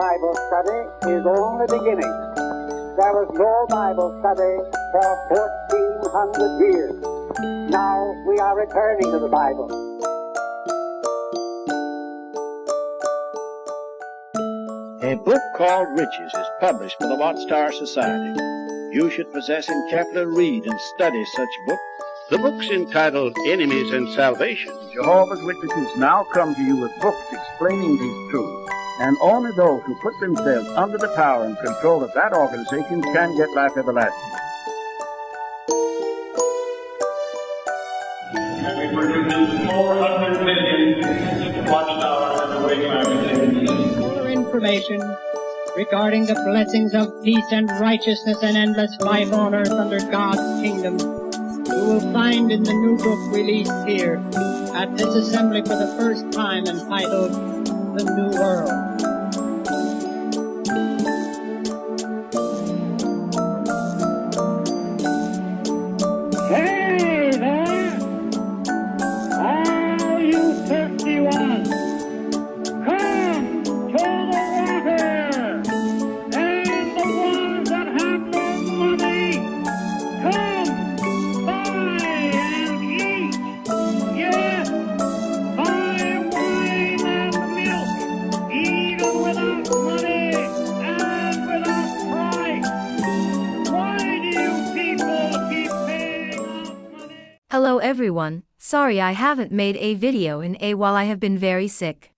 Bible study is only beginning. There was no Bible study for 1,400 years. Now we are returning to the Bible. A book called Riches is published by the Watchtower Society. You should possess and carefully read and study such books. The book's entitled Enemies and Salvation. Jehovah's Witnesses now come to you with books explaining these truths, and only those who put themselves under the power and control of that organization can get life everlasting. And we produce 400 million Watchtower and Awake magazines. For information regarding the blessings of peace and righteousness and endless life on earth under God's kingdom, you will find in the new book released here at this assembly for the first time, entitled The New World. Hey there, all you thirsty ones, come to the water, and the ones that have no money, come, buy and eat, yes, buy wine and milk, even without money and without price. Why do you people keep paying off money? Hello everyone, sorry I haven't made a video in a while. I have been very sick.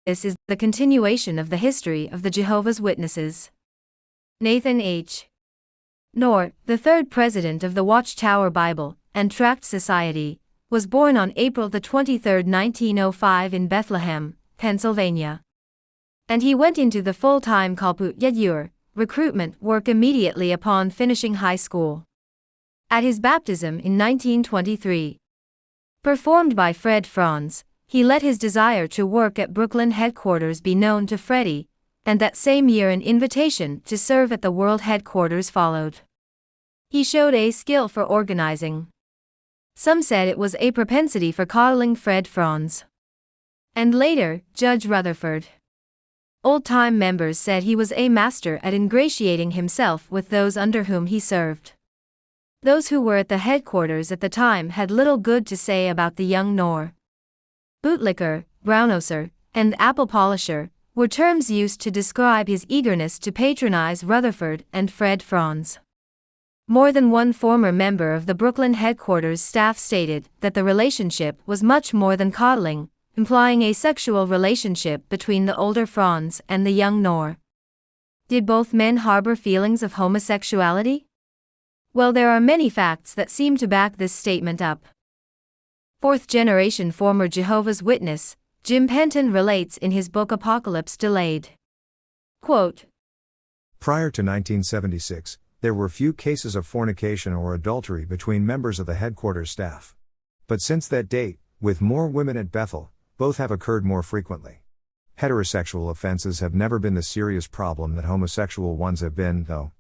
This is the continuation of the history of the Jehovah's Witnesses. Nathan H. Knorr, the third president of the Watchtower Bible and Tract Society, was born on April the 23rd, 1905 in Bethlehem, Pennsylvania. And he went into the full-time Kalput Yadur recruitment work immediately upon finishing high school. At his baptism in 1923, performed by Franz, he let his desire to work at Brooklyn headquarters be known to Freddie, and that same year an invitation to serve at the world headquarters followed. He showed a skill for organizing. Some said it was a propensity for coddling Franz. And later, Judge Rutherford. Old-time members said he was a master at ingratiating himself with those under whom he served. Those who were at the headquarters at the time had little good to say about the young Noor. Bootlicker, brownnoser, and apple polisher were terms used to describe his eagerness to patronize Rutherford and Franz. More than one former member of the Brooklyn headquarters staff stated that the relationship was much more than coddling, implying a sexual relationship between the older Franz and the young Noor. Did both men harbor feelings of homosexuality? Well, there are many facts that seem to back this statement up. Fourth-generation former Jehovah's Witness, James Penton relates in his book Apocalypse Delayed. Quote, prior to 1976, there were few cases of fornication or adultery between members of the headquarters staff. But since that date, with more women at Bethel, both have occurred more frequently. Heterosexual offenses have never been the serious problem that homosexual ones have been, though.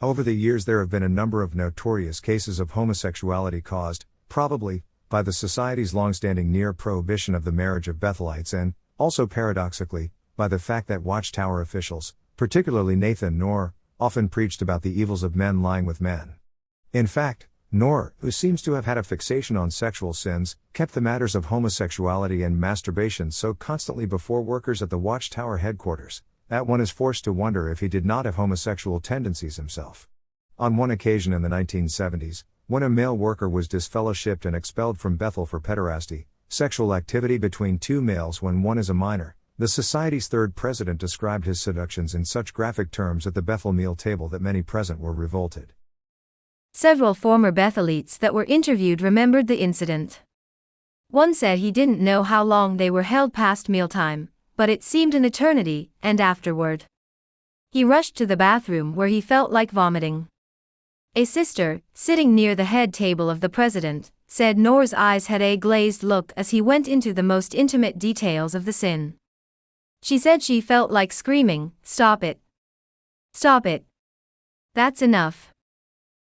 Over the years there have been a number of notorious cases of homosexuality caused, probably, by the Society's long-standing near prohibition of the marriage of Bethelites and, also paradoxically, by the fact that Watchtower officials, particularly Nathan Knorr, often preached about the evils of men lying with men. In fact, Knorr, who seems to have had a fixation on sexual sins, kept the matters of homosexuality and masturbation so constantly before workers at the Watchtower headquarters, that one is forced to wonder if he did not have homosexual tendencies himself. On one occasion in the 1970s, when a male worker was disfellowshipped and expelled from Bethel for pederasty, sexual activity between two males when one is a minor, the Society's third president described his seductions in such graphic terms at the Bethel meal table that many present were revolted. Several former Bethelites that were interviewed remembered the incident. One said he didn't know how long they were held past mealtime, but it seemed an eternity, and afterward, he rushed to the bathroom where he felt like vomiting. A sister, sitting near the head table of the president, said Knorr's eyes had a glazed look as he went into the most intimate details of the sin. She said she felt like screaming, "Stop it! Stop it! That's enough!"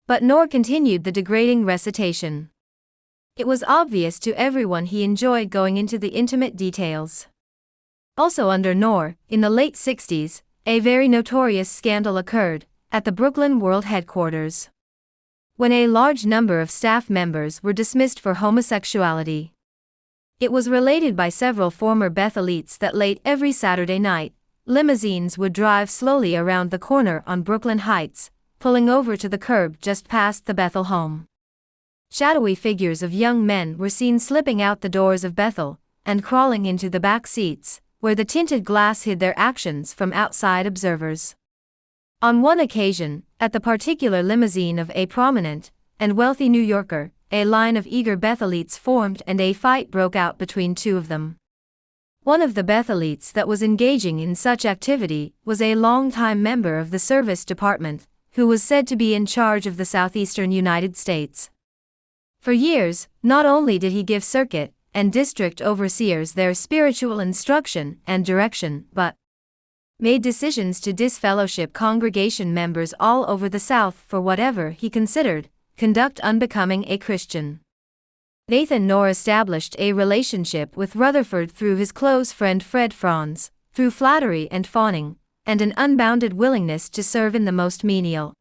But Noor continued the degrading recitation. It was obvious to everyone he enjoyed going into the intimate details. Also under Noor, in the late 60s, a very notorious scandal occurred at the Brooklyn World headquarters, when a large number of staff members were dismissed for homosexuality. It was related by several former Bethelites that late every Saturday night, limousines would drive slowly around the corner on Brooklyn Heights, pulling over to the curb just past the Bethel home. Shadowy figures of young men were seen slipping out the doors of Bethel and crawling into the back seats, where the tinted glass hid their actions from outside observers. On one occasion, at the particular limousine of a prominent and wealthy New Yorker, a line of eager Bethelites formed and a fight broke out between two of them. One of the Bethelites that was engaging in such activity was a longtime member of the service department, who was said to be in charge of the southeastern United States. For years, not only did he give circuit and district overseers their spiritual instruction and direction, but made decisions to disfellowship congregation members all over the South for whatever he considered conduct unbecoming a Christian. Nathan Knorr established a relationship with Rutherford through his close friend Franz, through flattery and fawning, and an unbounded willingness to serve in the most menial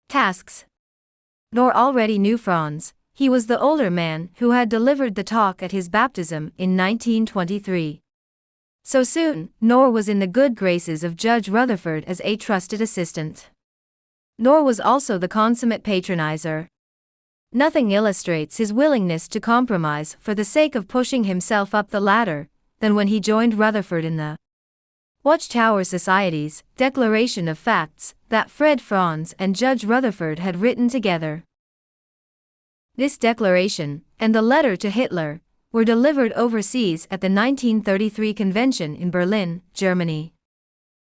tasks. Knorr already knew Franz. He was the older man who had delivered the talk at his baptism in 1923. So soon, Knorr was in the good graces of Judge Rutherford as a trusted assistant. Knorr was also the consummate patronizer. Nothing illustrates his willingness to compromise for the sake of pushing himself up the ladder than when he joined Rutherford in the Watchtower Society's Declaration of Facts that Franz and Judge Rutherford had written together. This declaration, and the letter to Hitler, were delivered overseas at the 1933 convention in Berlin, Germany.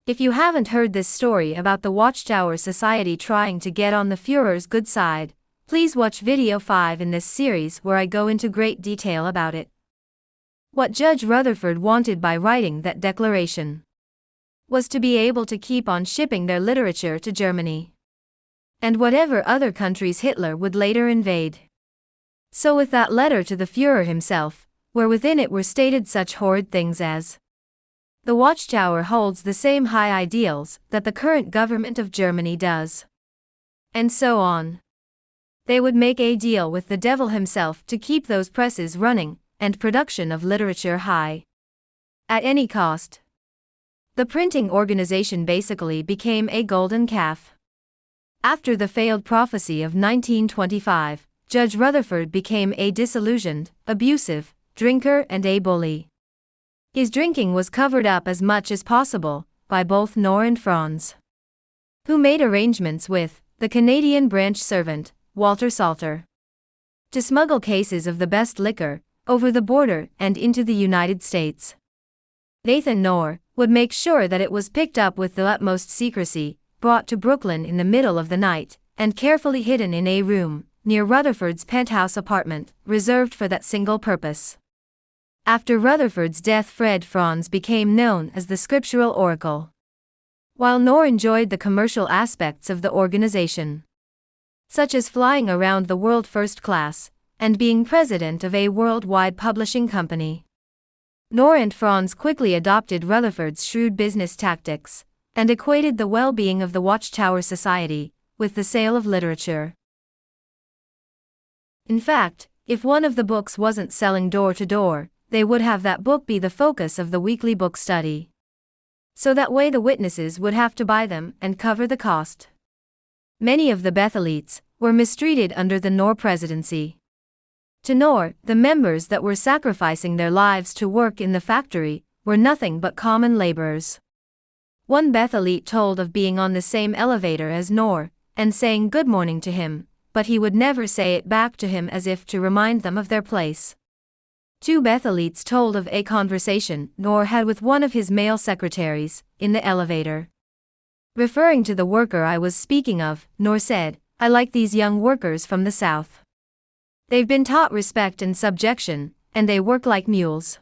If you haven't heard this story about the Watchtower Society trying to get on the Führer's good side, please watch video 5 in this series where I go into great detail about it. What Judge Rutherford wanted by writing that declaration was to be able to keep on shipping their literature to Germany and whatever other countries Hitler would later invade. So with that letter to the Führer himself, where within it were stated such horrid things as, "The Watchtower holds the same high ideals that the current government of Germany does," and so on. They would make a deal with the devil himself to keep those presses running and production of literature high at any cost. The printing organization basically became a golden calf. After the failed prophecy of 1925, Judge Rutherford became a disillusioned, abusive drinker and a bully. His drinking was covered up as much as possible by both Noor and Franz, who made arrangements with the Canadian branch servant, Walter Salter, to smuggle cases of the best liquor over the border and into the United States. Nathan Noor would make sure that it was picked up with the utmost secrecy, brought to Brooklyn in the middle of the night, and carefully hidden in a room near Rutherford's penthouse apartment, reserved for that single purpose. After Rutherford's death, Franz became known as the scriptural oracle, while Noor enjoyed the commercial aspects of the organization, such as flying around the world first class and being president of a worldwide publishing company. Noor and Franz quickly adopted Rutherford's shrewd business tactics and equated the well-being of the Watchtower Society with the sale of literature. In fact, if one of the books wasn't selling door to door, they would have that book be the focus of the weekly book study. So that way the witnesses would have to buy them and cover the cost. Many of the Bethelites were mistreated under the Noor presidency. To Noor, the members that were sacrificing their lives to work in the factory were nothing but common laborers. One Bethelite told of being on the same elevator as Noor and saying good morning to him, but he would never say it back to him as if to remind them of their place. Two Bethelites told of a conversation Noor had with one of his male secretaries in the elevator. Referring to the worker I was speaking of, Noor said, "I like these young workers from the South. They've been taught respect and subjection, and they work like mules."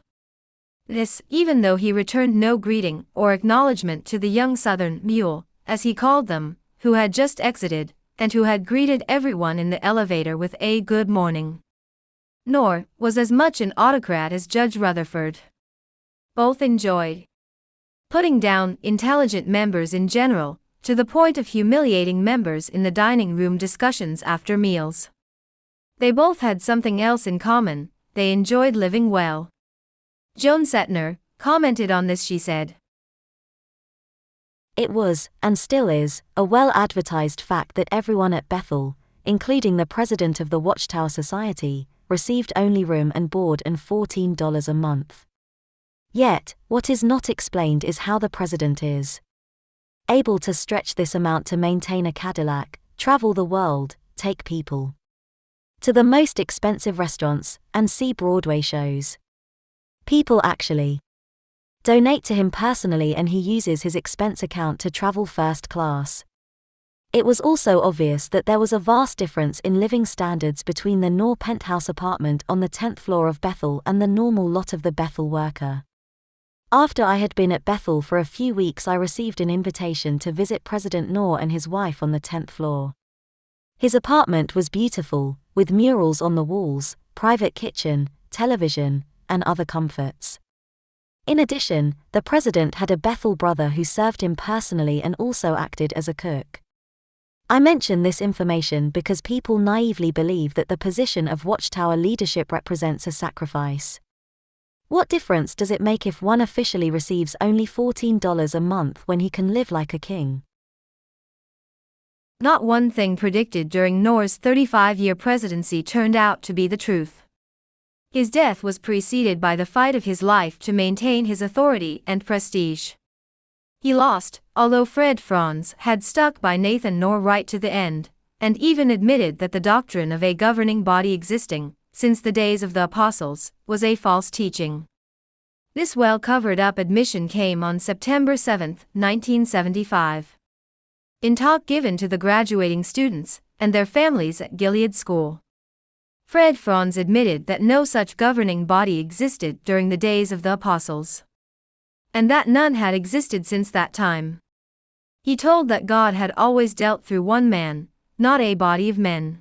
This, even though he returned no greeting or acknowledgement to the young Southern mule, as he called them, who had just exited, and who had greeted everyone in the elevator with a good morning. Noor was as much an autocrat as Judge Rutherford. Both enjoyed putting down intelligent members in general, to the point of humiliating members in the dining room discussions after meals. They both had something else in common: they enjoyed living well. Joan Setnar commented on this. She said, "It was, and still is, a well-advertised fact that everyone at Bethel, including the president of the Watchtower Society, received only room and board and $14 a month. Yet, what is not explained is how the president is able to stretch this amount to maintain a Cadillac, travel the world, take people to the most expensive restaurants, and see Broadway shows. People actually donate to him personally, and he uses his expense account to travel first class." It was also obvious that there was a vast difference in living standards between the Knorr penthouse apartment on the 10th floor of Bethel and the normal lot of the Bethel worker. After I had been at Bethel for a few weeks, I received an invitation to visit President Noor and his wife on the 10th floor. His apartment was beautiful, with murals on the walls, private kitchen, television, and other comforts. In addition, the president had a Bethel brother who served him personally and also acted as a cook. I mention this information because people naively believe that the position of Watchtower leadership represents a sacrifice. What difference does it make if one officially receives only $14 a month when he can live like a king? Not one thing predicted during Knorr's 35-year presidency turned out to be the truth. His death was preceded by the fight of his life to maintain his authority and prestige. He lost, although Franz had stuck by Nathan Knorr right to the end, and even admitted that the doctrine of a governing body existing, since the days of the apostles, was a false teaching. This well-covered-up admission came on September 7, 1975. In talk given to the graduating students and their families at Gilead School, Franz admitted that no such governing body existed during the days of the apostles, and that none had existed since that time. He told that God had always dealt through one man, not a body of men,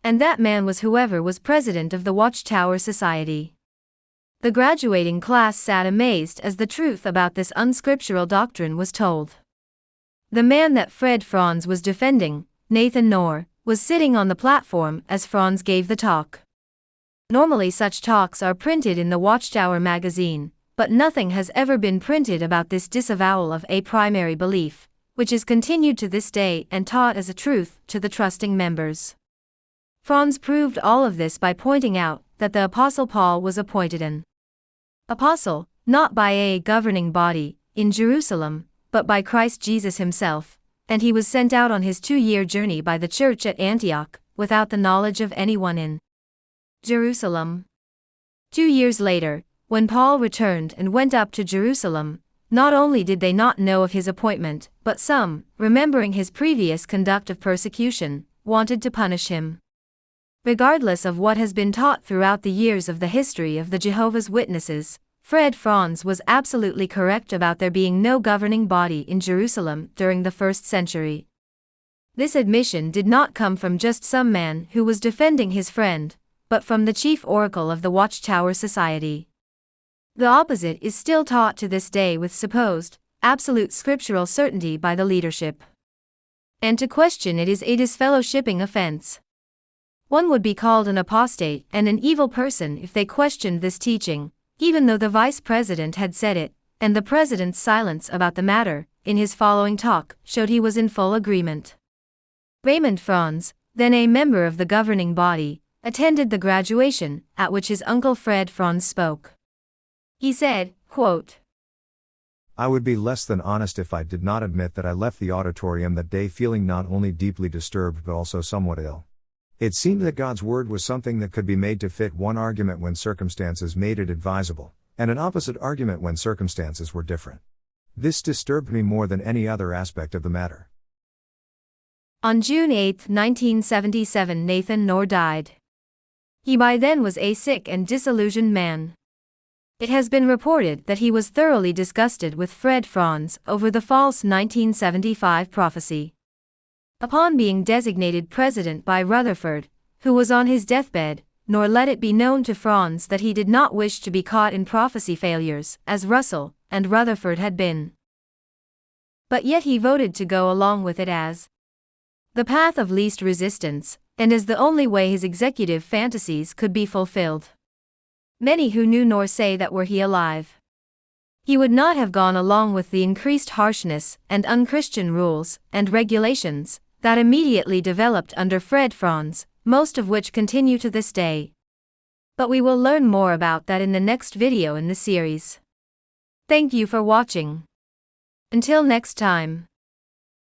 and that man was whoever was president of the Watchtower Society. The graduating class sat amazed as the truth about this unscriptural doctrine was told. The man that Franz was defending, Nathan Noor, was sitting on the platform as Franz gave the talk. Normally such talks are printed in the Watchtower magazine, but nothing has ever been printed about this disavowal of a primary belief, which is continued to this day and taught as a truth to the trusting members. Franz proved all of this by pointing out that the Apostle Paul was appointed an apostle, not by a governing body, in Jerusalem, but by Christ Jesus himself, and he was sent out on his 2-year journey by the church at Antioch, without the knowledge of anyone in Jerusalem. 2 years later, when Paul returned and went up to Jerusalem, not only did they not know of his appointment, but some, remembering his previous conduct of persecution, wanted to punish him. Regardless of what has been taught throughout the years of the history of the Jehovah's Witnesses, Franz was absolutely correct about there being no governing body in Jerusalem during the 1st century. This admission did not come from just some man who was defending his friend, but from the chief oracle of the Watchtower Society. The opposite is still taught to this day with supposed, absolute scriptural certainty by the leadership. And to question it is a disfellowshipping offense. One would be called an apostate and an evil person if they questioned this teaching, even though the vice president had said it, and the president's silence about the matter, in his following talk, showed he was in full agreement. Raymond Franz, then a member of the governing body, attended the graduation, at which his uncle Franz spoke. He said, quote, "I would be less than honest if I did not admit that I left the auditorium that day feeling not only deeply disturbed but also somewhat ill. It seemed that God's word was something that could be made to fit one argument when circumstances made it advisable, and an opposite argument when circumstances were different. This disturbed me more than any other aspect of the matter." On June 8, 1977, Nathan Noor died. He by then was a sick and disillusioned man. It has been reported that he was thoroughly disgusted with Franz over the false 1975 prophecy. Upon being designated president by Rutherford, who was on his deathbed, nor let it be known to Franz that he did not wish to be caught in prophecy failures, as Russell and Rutherford had been. But yet he voted to go along with it as the path of least resistance, and as the only way his executive fantasies could be fulfilled. Many who knew Noor say that were he alive, he would not have gone along with the increased harshness and unchristian rules and regulations that immediately developed under Franz, most of which continue to this day. But we will learn more about that in the next video in the series. Thank you for watching. Until next time.